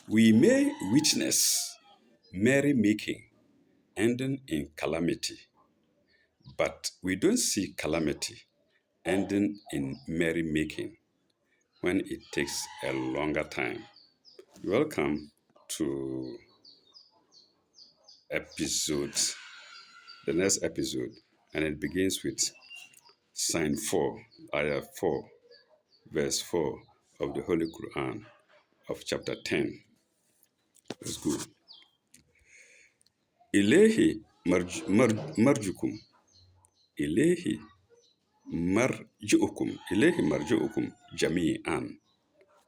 We may witness merrymaking ending in calamity, but we don't see calamity ending in merrymaking when it takes a longer time. Welcome to episode, the next episode, and it begins with sign 4, ayah 4, verse 4 of the Holy Quran of chapter 10. Let's go. Ilahi marjukum, ilahi ilahi marjukum jami'an,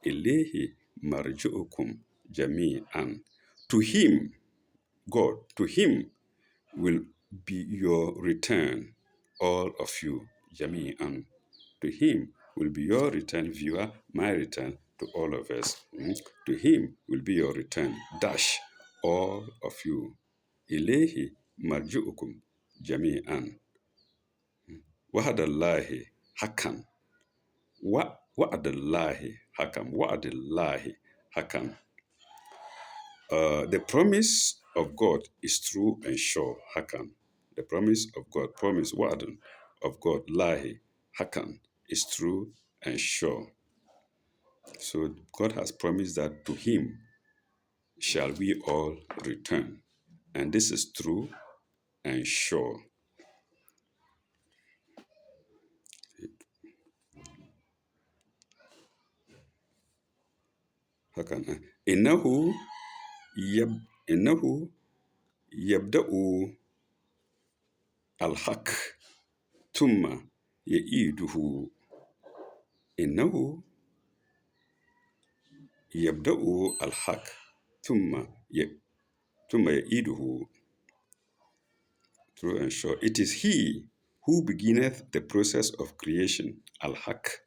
ilahi marjukum jami'an. To him, God, to him will be your return, all of you, jami'an. To him will be your return, viewer, my return to all of us. To him will be your return, dash, all of you. Ilayhi marju'ukum jami'an. Wa'adallahi hakan. Wa'adallahi hakan. Wa'adallahi hakan. The promise of God is true and sure. Hakan. The promise of God, promise, wa'adan of God, lahi, hakan, is true and sure. So God has promised that to him shall we all return. And this is true and sure. Hakan. إنه يبدأ الحق ثم يعيده. إنه يبدأ الحق ثم يعيده. True and sure. It is he who beginneth the process of creation. Al-Haq.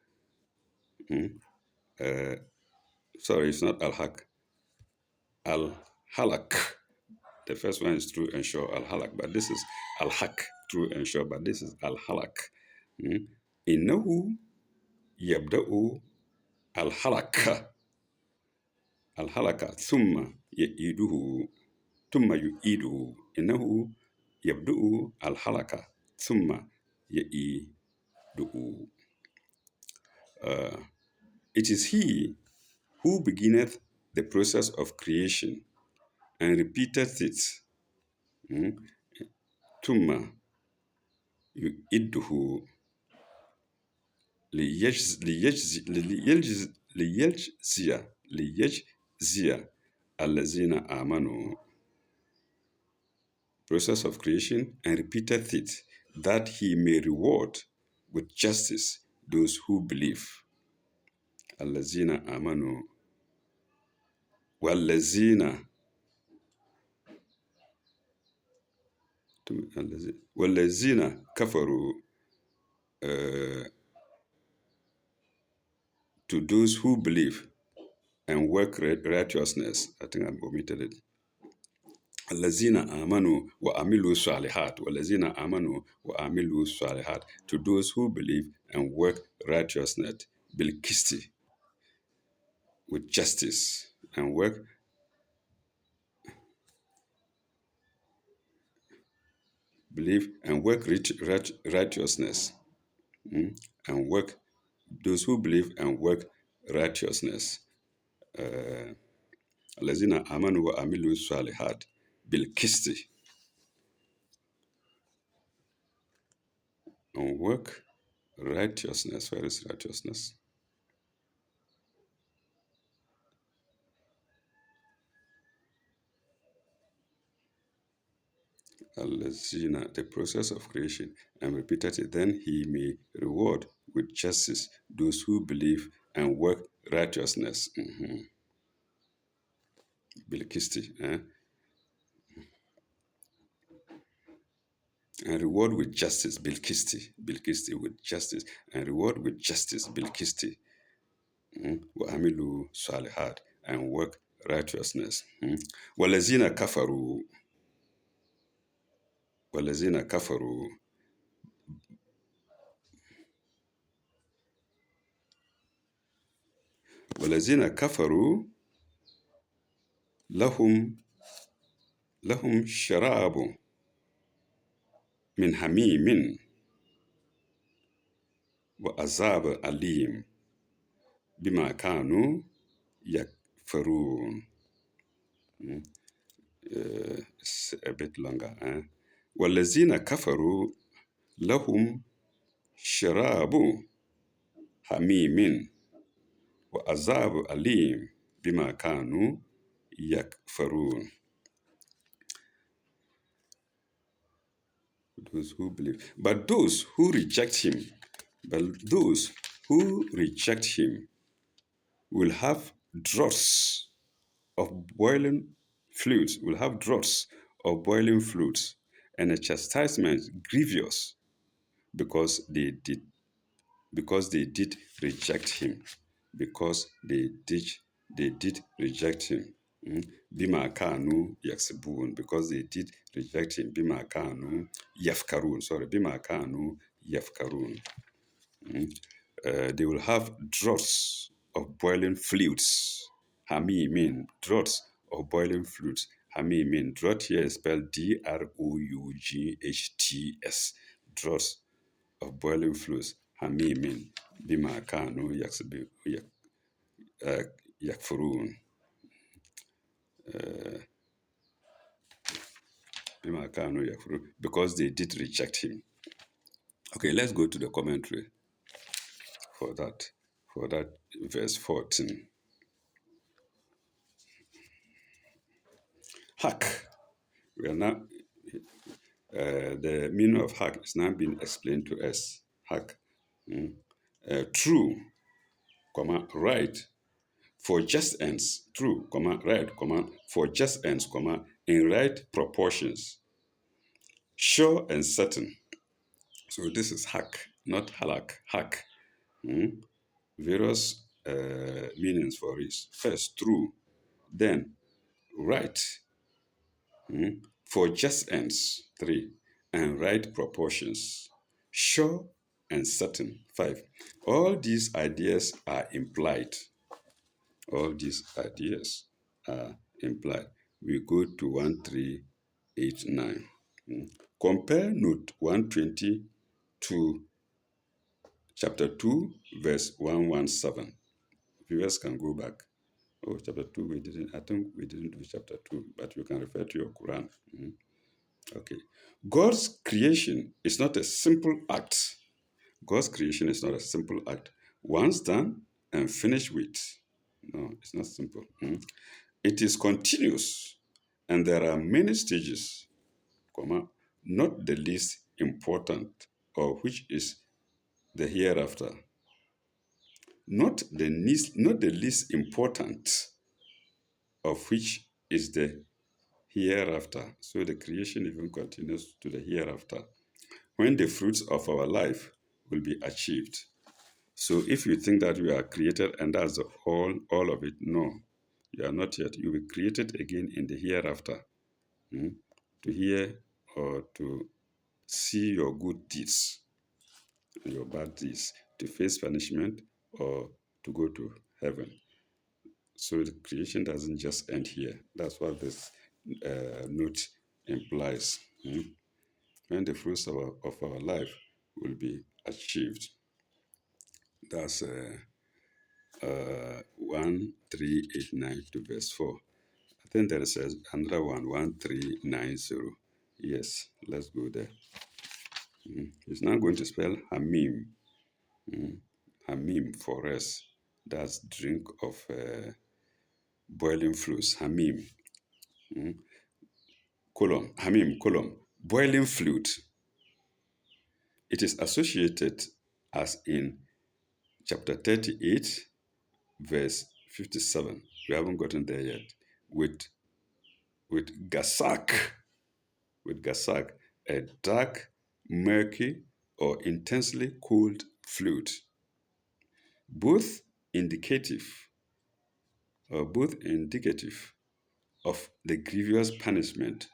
Sorry, it's not Al-Haq. Al-Halak. The first one is true and sure, Al-Halak. But this is Al-Haq, true and sure. But this is Al-Halak. إنه يبدأ الحلقة ثم يعيده إنه يبدأ الحلقة ثم يعيده. It is he who beginneth the process of creation and repeateth it. ثم يعيده ليجزي الذين آمنوا. Process of creation and repeateth it, that he may reward with justice those who believe. الذين آمنوا والذين كفروا, to those who believe and work righteousness. I think I omitted it. الذين آمنوا وعملوا الصالحات والذين آمنوا وعملوا الصالحات, to those who believe and work righteousness بالقسط, with justice, and work believe and work righteousness, and work, those who believe and work righteousness. الذين آمنوا وعملوا الصالحات بالقسط, and work righteousness. Where is righteousness? الذين, the process of creation, and repeated it, then he may reward with justice those who believe and work righteousness. بالقسط, and reward with justice, bilkisti, with justice, and reward with justice, bilkisti, وعملوا صالحات, and work righteousness. والذين كفروا والذين كفروا والذين كفروا lahum lahum sharabu min hamimin wa azab alim bima kanu yakfurun. It's a bit longer. Walazina kafaru lahum sharabu hamimin wa azab alim bima kanu yakfurun. Those who believe. But those who reject him will have draughts of boiling fluids, and a chastisement grievous, because they did reject him, because they did reject him. Bima kanu yaksibun, because they did reject him. Bima kanu yafkarun. Sorry, bima kanu yafkarun. They will have draughts of boiling fluids. Hamimin, draughts of boiling fluids. Hamimin, drought here is spelled Droughts. Draughts of boiling fluids. Hamimin, bima kanu yakfurun. Bima kanu yakfurun, because they did reject him. Okay, let's go to the commentary for that verse 14. Hak. We are now the meaning of hak is now being explained to us. Hak, true, right, for just ends. True, right, for just ends, in right proportions. Sure and certain. So this is hak, not halak. Hak. Various meanings for it. First, true. Then, right. For just ends. 3. And right proportions. Sure and certain. 5. All these ideas are implied. All these ideas are implied. We go to 1389. Compare note 120 to chapter 2, verse 117. Viewers can go back. Oh, chapter 2, I think we didn't do chapter 2, but you can refer to your Quran. Okay. God's creation is not a simple act. God's creation is not a simple act. Once done and finished with. No, it's not simple. It is continuous, and there are many stages, not the least important, or which is the hereafter. Not the least important, of which is the hereafter. So the creation even continues to the hereafter, when the fruits of our life will be achieved. So if you think that you are created and that's all of it, no, you are not yet. You will be created again in the hereafter, to hear or to see your good deeds and your bad deeds, to face punishment or to go to heaven. So the creation doesn't just end here. That's what this note implies. When the fruits of our life will be achieved. That's 1389 to verse 4. I think there is another one, 1390. Yes, let's go there. It's now going to spell Hamim. Hamim for us. That's drink of boiling fluids. Hamim. Hamim, boiling fluid. It is associated as in chapter 38, verse 57. We haven't gotten there yet. With gasak, a dark, murky, or intensely cold fluid, both indicative of the grievous punishment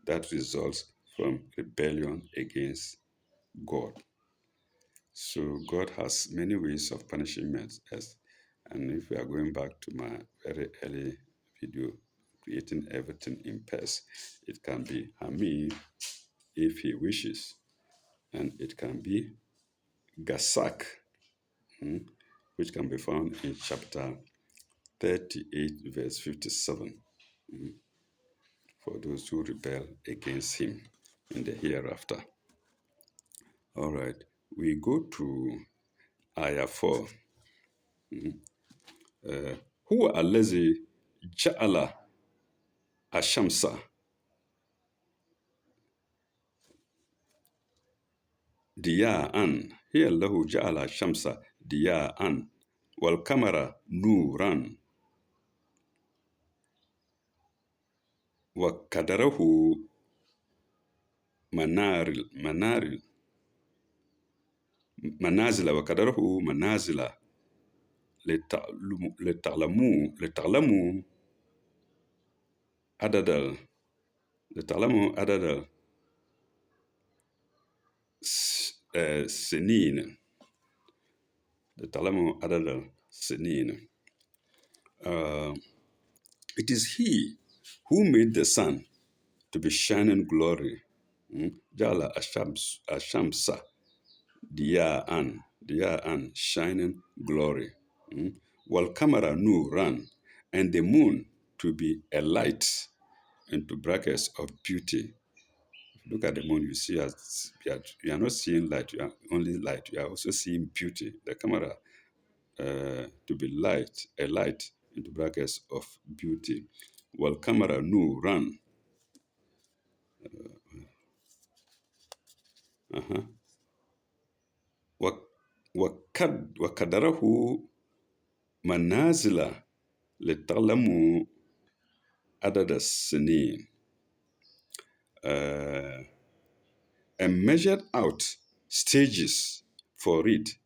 that results from rebellion against God. So God has many ways of punishing us. And if we are going back to my very early video, creating everything in pairs. It can be Hamid if he wishes, and it can be Gasak, which can be found in chapter 38, verse 57, for those who rebel against him in the hereafter. All right, we go to ayah 4. هو الذي جعل الشمس ضياء هي الله جعل الشمس ضياء والقمر نورا وقدره منازل وقدره منازل لتعلموا عدد لتعلموا عدد السنين لتعلموا عدد السنين. It is he who made the sun to be shining glory. Jala Ashamsa Diya'an, shining glory. Wal Kamara Nuran, and the moon to be a light, into brackets, of beauty. Look at the moon, you see, as you are not seeing light, you are only light, you are also seeing beauty. The camera to be light, a light, into brackets, of beauty. Wal Kamara Nuran. وقدره منازل لتعلموا عدد السنين, and measured out stages for it,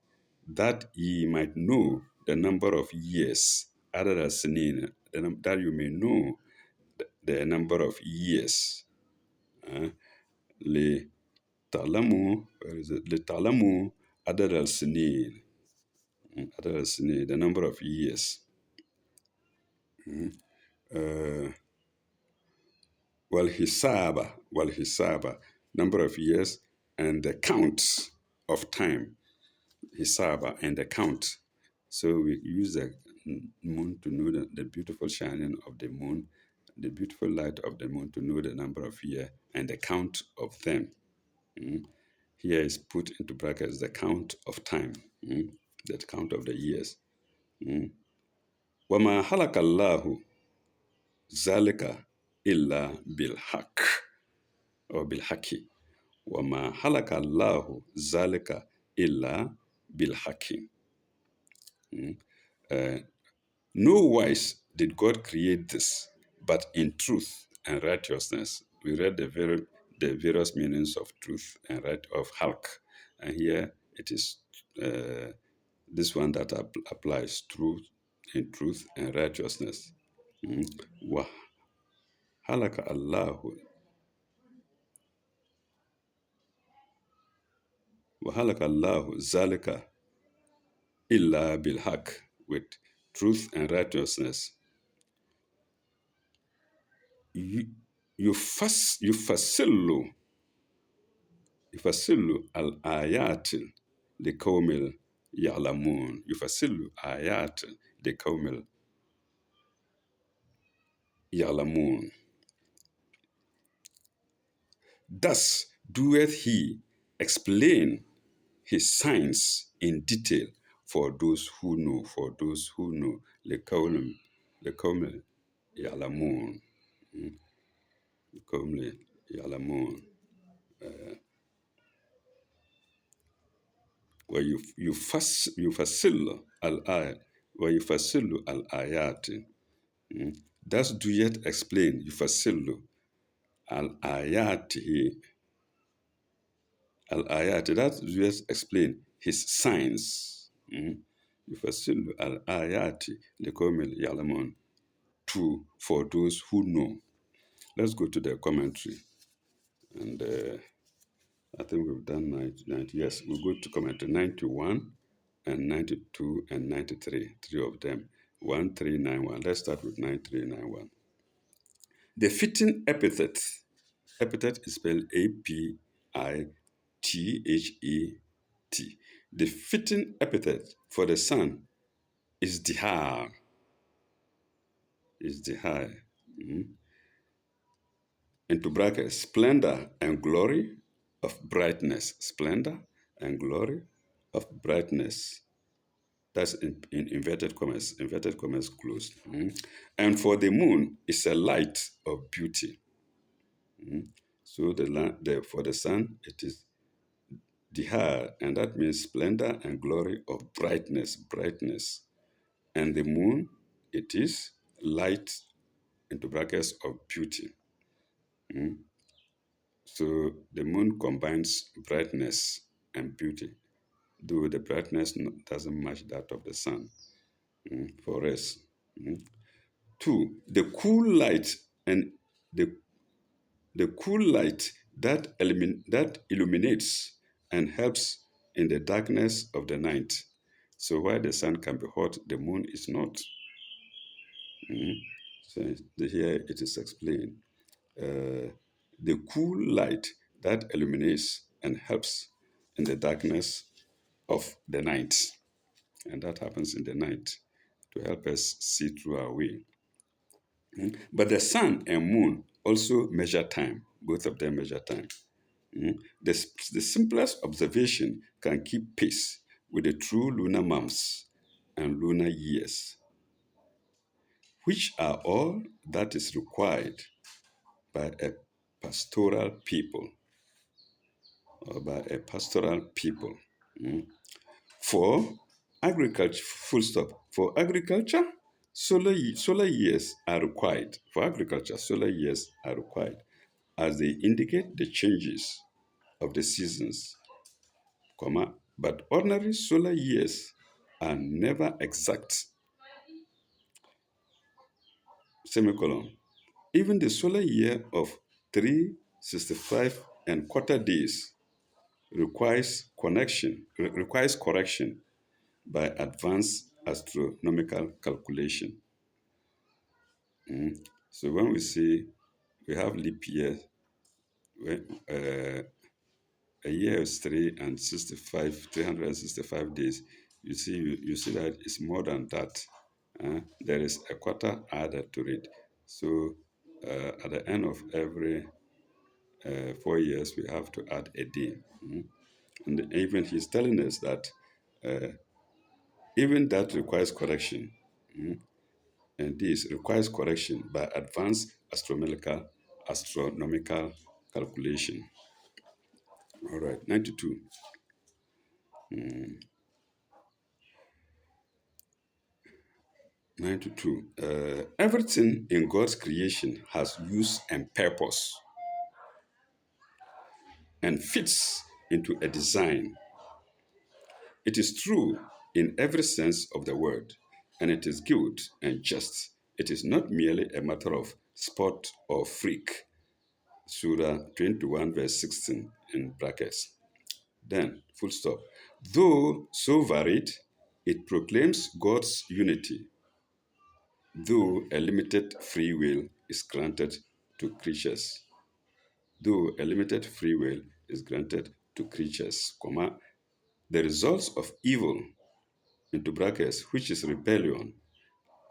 that ye might know the number of years. عدد السنين, that you may know the number of years. لتعلموا, where is it? لتعلموا عدد السنين. عدد السنين, the number of years. والحساب, number of years, and the count of time. Hisaba, and the count. So we use the moon to know the beautiful shining of the moon, the beautiful light of the moon, to know the number of years and the count of them. Here is put into brackets the count of time, the count of the years. وَمَا خَلَقَ اللَّهُ ذَلِكَ إِلَّا بِالْحَقِّ, or بِالْحَقِّ. وَمَا خَلَقَ اللَّهُ ذَلِكَ إِلَّا بِالْحَقِّ. No wise did God create this, but in truth and righteousness. We read the various meanings of truth and right of halk, and here it is this one that applies: truth, in truth and righteousness. Wa halaka Allahu, wa halaka Allahu zalika illa bil haq, with truth and righteousness. يفصل الآيات لقوم يعلمون. يفصل آيات لقوم يعلمون. Thus doeth he explain his signs in detail for those who know, لقوم يعلمون. لقوم يعلمون. ويفصل الآيات ويفصل الآيات. Thus do yet explain, يفصل الآيات, that do yet explain his signs. يفصل الآيات لقوم يعلمون, for those who know. Let's go to the commentary, and I think we've done 90. Yes, we'll go to commentary 91 and 92 and 93, three of them. 1391. Let's start with 9391. The fitting epithet is spelled Apithet. The fitting epithet for the sun is Dihar, is Dihar. Into brackets, splendor and glory of brightness, splendor and glory of brightness. That's in inverted commas closed. And for the moon is a light of beauty. So for the sun, it is Dihar, and that means splendor and glory of brightness. And the moon, it is light, into brackets, of beauty. So the moon combines brightness and beauty, though the brightness doesn't match that of the sun for us. Two, and the, the cool light that illuminates and helps in the darkness of the night. So while the sun can be hot, the moon is not. So here it is explained. The cool light that illuminates and helps in the darkness of the night. And that happens in the night to help us see through our way. But the sun and moon also measure time. Both of them measure time. The simplest observation can keep pace with the true lunar months and lunar years, which are all that is required by a pastoral people or by a pastoral people. For agriculture, full stop. For agriculture, solar years are required. For agriculture, solar years are required as they indicate the changes of the seasons, but ordinary solar years are never exact, semicolon. Even the solar year of 365 and quarter days requires correction by advanced astronomical calculation. So when we say we have leap year, a year is 365 days. You see that it's more than that. There is a quarter added to it. So at the end of every 4 years, we have to add a day. And even he's telling us that even that requires correction. And this requires correction by advanced astronomical calculation. All right, 92. 92. Everything in God's creation has use and purpose and fits into a design. It is true in every sense of the word, and it is good and just. It is not merely a matter of sport or freak. Surah 21, verse 16 in brackets. Then, full stop. Though so varied, it proclaims God's unity, though a limited free will is granted to creatures. Though a limited free will is granted to creatures, the results of evil, into brackets, which is rebellion,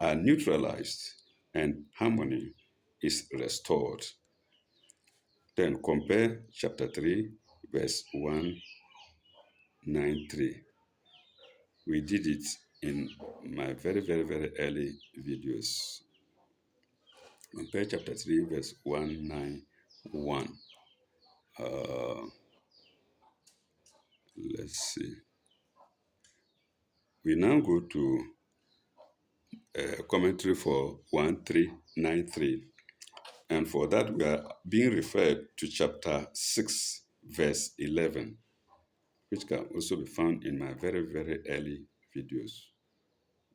are neutralized and harmony is restored. Then compare chapter 3, verse 193. We did it in my very, very, very early videos. Compare chapter 3, verse 191. Let's see. We now go to commentary for 1393. And for that, we are being referred to chapter 6, verse 11, which can also be found in my very, very early videos,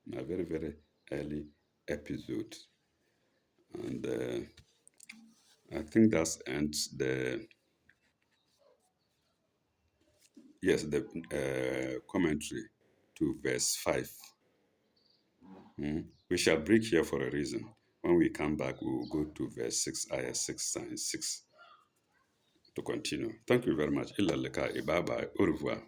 my very, very early episode. And I think that ends the commentary to verse 5. We shall break here for a reason. When we come back, we will go to verse 6, ayah 6 and 6 to continue. Thank you very much. Illa lika. Bye bye. Au revoir.